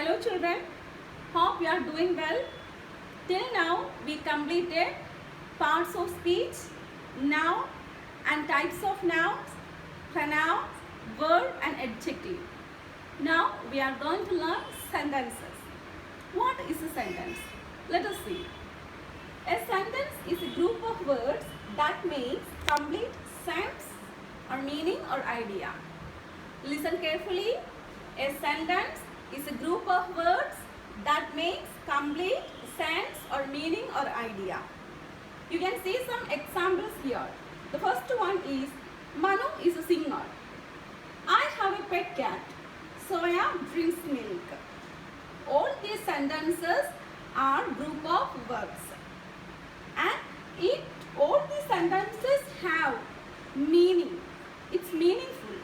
Hello children, hope you are doing well. Till now we completed parts of speech, noun and types of nouns, pronouns, verb and adjective. Now we are going to learn sentences. What is a sentence? Let us see. A sentence is a group of words that makes complete sense or meaning or idea. Listen carefully. A sentence is a group of words that makes complete sense or meaning or idea. You can see some examples here. The first one is Manu is a singer. I have a pet cat. Soya drinks milk. All these sentences are group of verbs. And all these sentences have meaning. It's meaningful.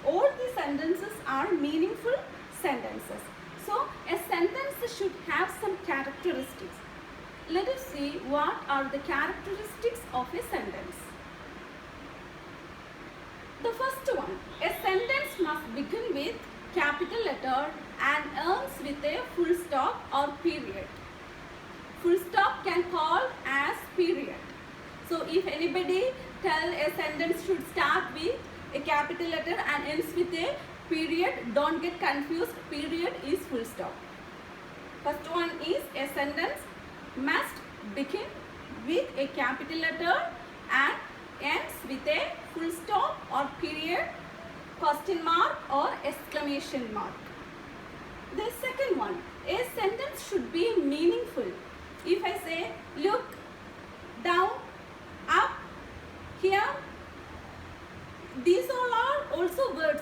All these sentences are meaningful sentences. So a sentence should have some characteristics. Let us see what are the characteristics of a sentence. The first one, a sentence must begin with capital letter and ends with a full stop or period. Full stop can call as period. So if anybody tell a sentence should start with a capital letter and ends with a period, don't get confused. Period is full stop. First one is a sentence must begin with a capital letter and ends with a full stop or period, question mark or exclamation mark. The second one, a sentence should be meaningful. If I say look, down, up, here, these all are also words,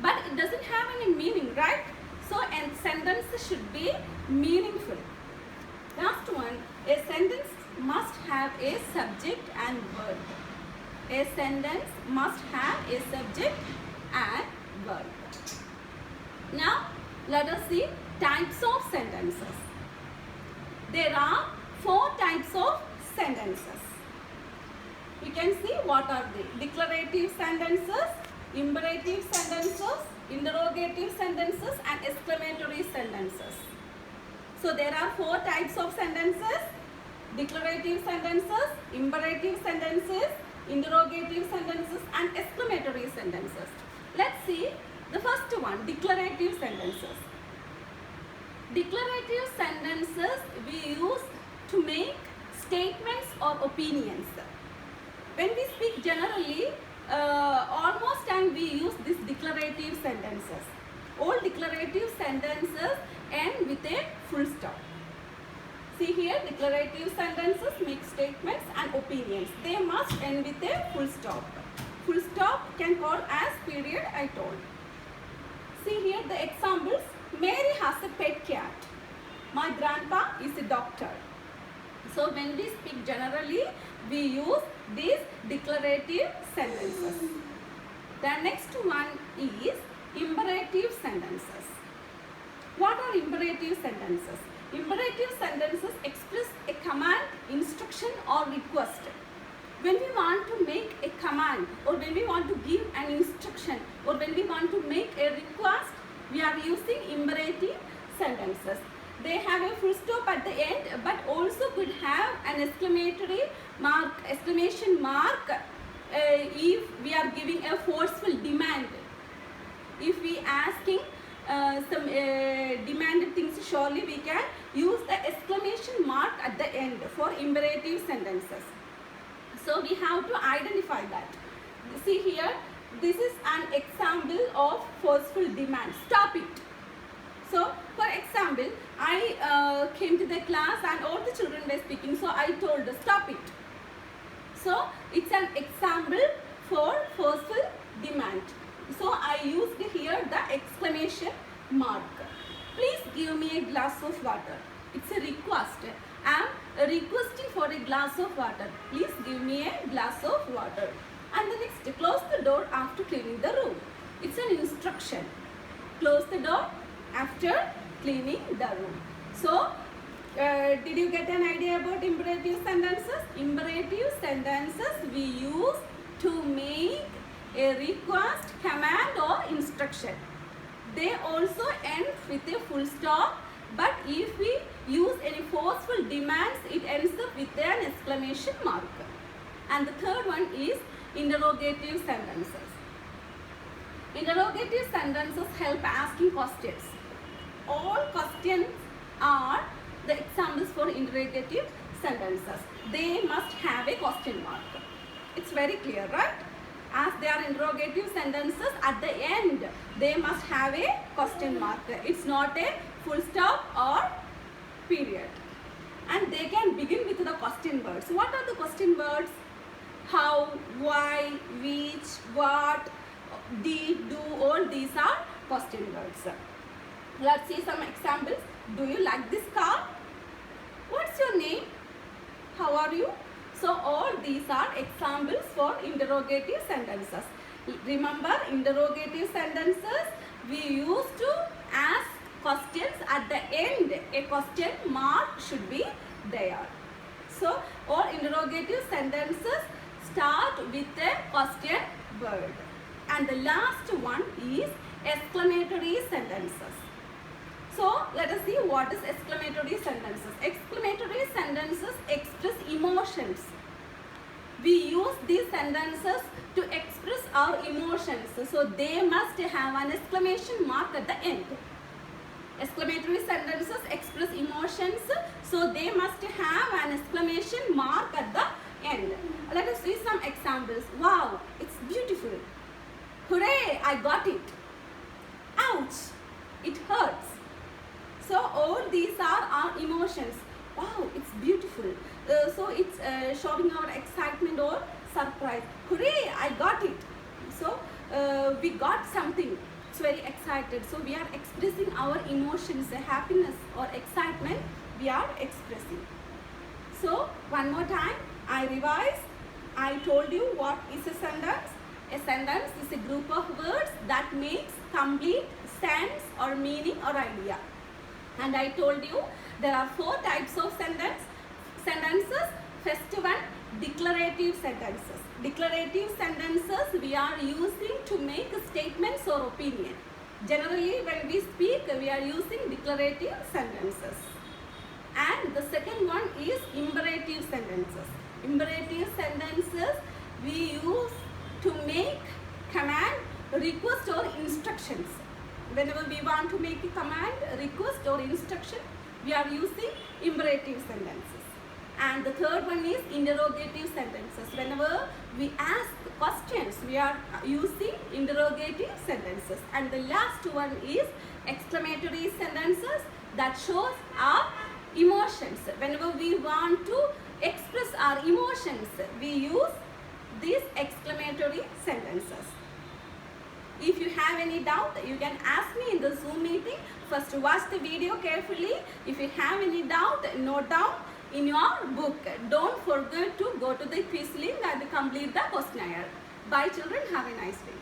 but it doesn't have any meaning, right? So a sentence should be meaningful. Last one, a sentence must have a subject and verb. A sentence must have a subject and verb. Now let us see types of sentences. There are 4 types of sentences. You can see what are they: declarative sentences, imperative sentences, interrogative sentences and exclamatory sentences. So there are 4 types of sentences: declarative sentences, imperative sentences, interrogative sentences and exclamatory sentences. Let's see the first one, declarative sentences. Declarative sentences we use to make statements or opinions. When we speak generally, almost time we use these declarative sentences. All declarative sentences end with a full stop. See here, declarative sentences make statements and opinions. They must end with a full stop. Full stop can call as period, I told. See here the examples. Mary has a pet cat. My grandpa is a doctor. So when we speak generally, we use these declarative sentences. The next one is imperative sentences. What are imperative sentences? Imperative sentences express a command, instruction or request. When we want to make a command or when we want to give an instruction or when we want to make a request, we are using imperative sentences. They have a full stop at the end, but also could have an exclamation mark if we are giving a forceful demand. If we asking some demanded things, surely we can use the exclamation mark at the end for imperative sentences. So we have to identify that. See here, this is an example of forceful demand. Stop it. So, for example, I came to the class and all the children were speaking, so I told stop it. So, it's an example for forceful demand. So, I used here the exclamation mark. Please give me a glass of water. It's a request. I am requesting for a glass of water. Please give me a glass of water. And the next, close the door after cleaning the room. It's an instruction. Close the door after cleaning the room. So, did you get an idea about imperative sentences? Imperative sentences we use to make a request, command or instruction. They also end with a full full stop. But if we use any forceful demands, it ends up with an exclamation mark. And the third one is interrogative sentences. Interrogative sentences help asking questions. All questions are the examples for interrogative sentences. They must have a question mark. It's very clear, right? As they are interrogative sentences, at the end they must have a question mark. It's not a full stop or period. And they can begin with the question words. What are the question words? How, why, which, what, did, do, all these are question words. Let's see some examples. Do you like this car? What's your name? How are you? So all these are examples for interrogative sentences. Remember, interrogative sentences, we used to ask questions at the end. A question mark should be there. So all interrogative sentences start with a question word. And the last one is exclamatory sentences. So let us see what is exclamatory sentences. Exclamatory sentences express emotions. We use these sentences to express our emotions. So they must have an exclamation mark at the end. Exclamatory sentences express emotions. So they must have an exclamation mark at the end. Let us see some examples. Wow, it's beautiful. Hooray, I got it. Ouch, it hurts. So all these are our emotions. Wow, it's beautiful. So it's showing our excitement or surprise. Hooray, I got it. So we got something. It's very excited. So we are expressing our emotions, happiness or excitement we are expressing. So one more time, I revise. I told you what is a sentence. A sentence is a group of words that makes complete sense or meaning or idea. And I told you there are 4 types of sentences. First one, declarative sentences. Declarative sentences we are using to make statements or opinion. Generally when we speak, we are using declarative sentences. And the second one is imperative sentences. Imperative sentences we use to make command, request or instructions. Whenever we want to make a command, request or instruction, we are using imperative sentences. And the third one is interrogative sentences. Whenever we ask questions, we are using interrogative sentences. And the last one is exclamatory sentences that shows our emotions. Whenever we want to express our emotions, we use these exclamatory sentences. If you have any doubt, you can ask me in the Zoom meeting. First watch the video carefully. If you have any doubt, note down in your book. Don't forget to go to the quiz link and complete the questionnaire. Bye children, have a nice day.